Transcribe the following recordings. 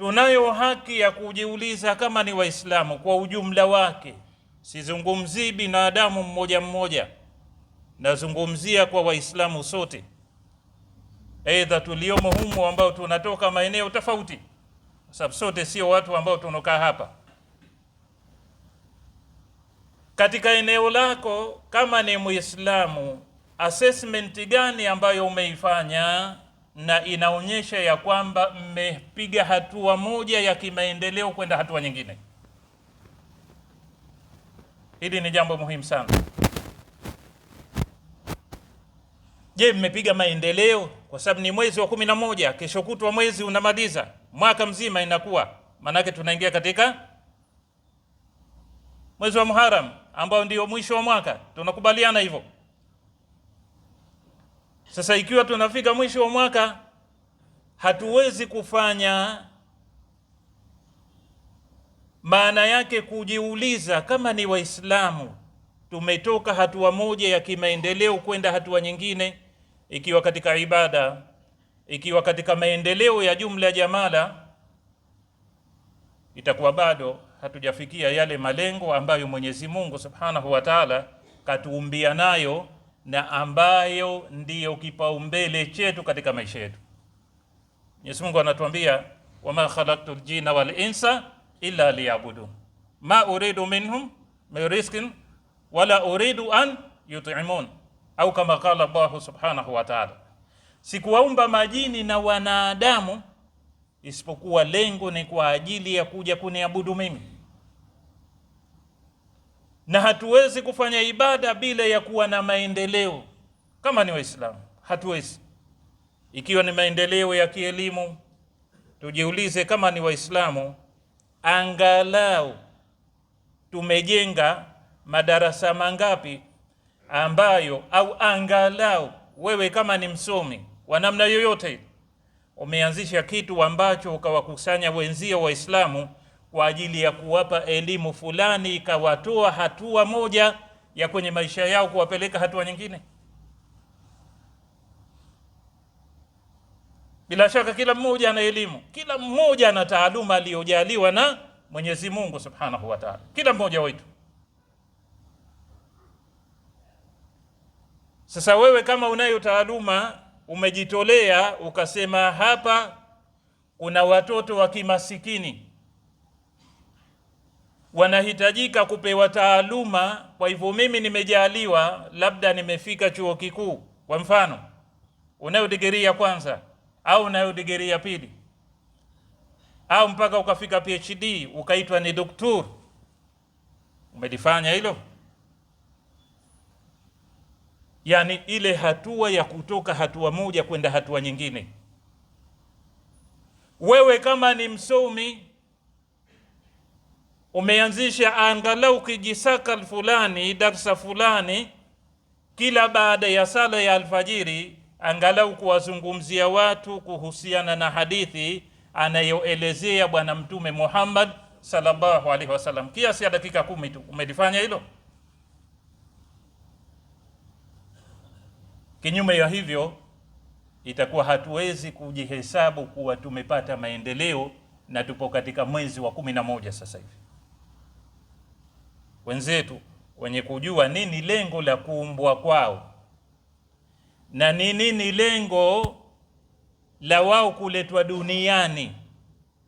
tunayo haki ya kujiuliza kama ni Waislamu kwa ujumla wake. Sizungumzii binadamu mmoja mmoja, nazungumzia kwa Waislamu sote, aidha tuliomo humu ambao tunatoka maeneo tofauti, sababu sote sio watu ambao tunokaa hapa. Katika eneo lako kama ni Muislamu, assessment gani ambayo umeifanya na inaonyesha ya kwamba mmepiga hatua moja ya kimaendeleo kwenda hatua nyingine? Hili ni jambo muhimu sana. Je, mmepiga maendeleo? Kwa sababu ni mwezi wa 11, kesho kutwa mwezi unamaliza, mwaka mzima inakuwa, manake tunaingia katika mwezi wa Muharram ambao ndio mwisho wa mwaka, tunakubaliana hivyo. Sasa ikiwa tunafika mwisho wa mwaka, hatuwezi kufanya, maana yake kujiuliza kama ni Waislamu tumetoka hatua moja ya kimaendeleo kwenda hatua nyingine, ikiwa katika ibada, ikiwa katika maendeleo ya jumla ya jamala, itakuwa bado hatujafikia yale malengo ambayo Mwenyezi Mungu Subhanahu wa Ta'ala katuumbia nayo na ambayo ndiyo kipaumbele chetu katika maisha yetu. Mwenyezi Mungu anatuambia, wama khalaqtul jinna wal insa illa liya'budun ma uridu minhum min rizqin wala uridu an yut'imun, au kama qala Allah Subhanahu wa Ta'ala, sikuwaumba majini na wanadamu isipokuwa lengo ni kwa ajili ya kuja kuniabudu mimi. Na hatuwezi kufanya ibada bila ya kuwa na maendeleo kama ni Waislamu, hatuwezi. Ikiwa ni maendeleo ya kielimu, tujiulize kama ni Waislamu, angalau tumejenga madarasa mangapi ambayo, au angalau wewe kama ni msomi wa namna yoyote umeanzisha kitu ambacho ukawakusanya wenzio Waislamu kwa ajili ya kuwapa elimu fulani, ikawatoa hatua moja ya kwenye maisha yao kuwapeleka hatua nyingine. Bila shaka kila mmoja ana elimu, kila mmoja ana taaluma aliyojaliwa na Mwenyezi Mungu Subhanahu wa Ta'ala, kila mmoja wetu. Sasa wewe kama unayo taaluma, umejitolea ukasema hapa kuna watoto wa kimasikini wanahitajika kupewa taaluma, kwa hivyo mimi nimejaliwa, labda nimefika chuo kikuu, kwa mfano unayo degree ya kwanza au unayo degree ya pili au mpaka ukafika PhD ukaitwa ni doktor, umelifanya hilo? Yani ile hatua ya kutoka hatua moja kwenda hatua nyingine. Wewe kama ni msomi, umeanzisha angalau kijisaka fulani, darsa fulani, kila baada ya sala ya alfajiri, angalau kuwazungumzia watu kuhusiana na hadithi anayoelezea Bwana Mtume Muhammad sallallahu alaihi wasallam, kiasi ya dakika 10 tu. Umelifanya hilo? Kinyume ya hivyo, itakuwa hatuwezi kujihesabu kuwa tumepata maendeleo, na tupo katika mwezi wa 11 sasa hivi. Wenzetu wenye kujua nini lengo la kuumbwa kwao na nini lengo la wao kuletwa duniani,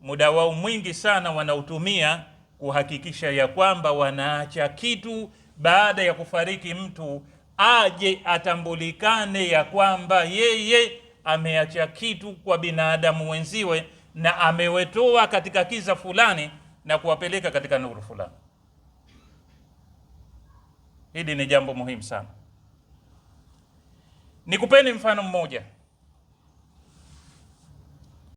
muda wao mwingi sana wanautumia kuhakikisha ya kwamba wanaacha kitu baada ya kufariki mtu, aje atambulikane ya kwamba yeye ameacha kitu kwa binadamu wenziwe na amewetoa katika kiza fulani na kuwapeleka katika nuru fulani. Hili ni jambo muhimu sana. Nikupeni mfano mmoja.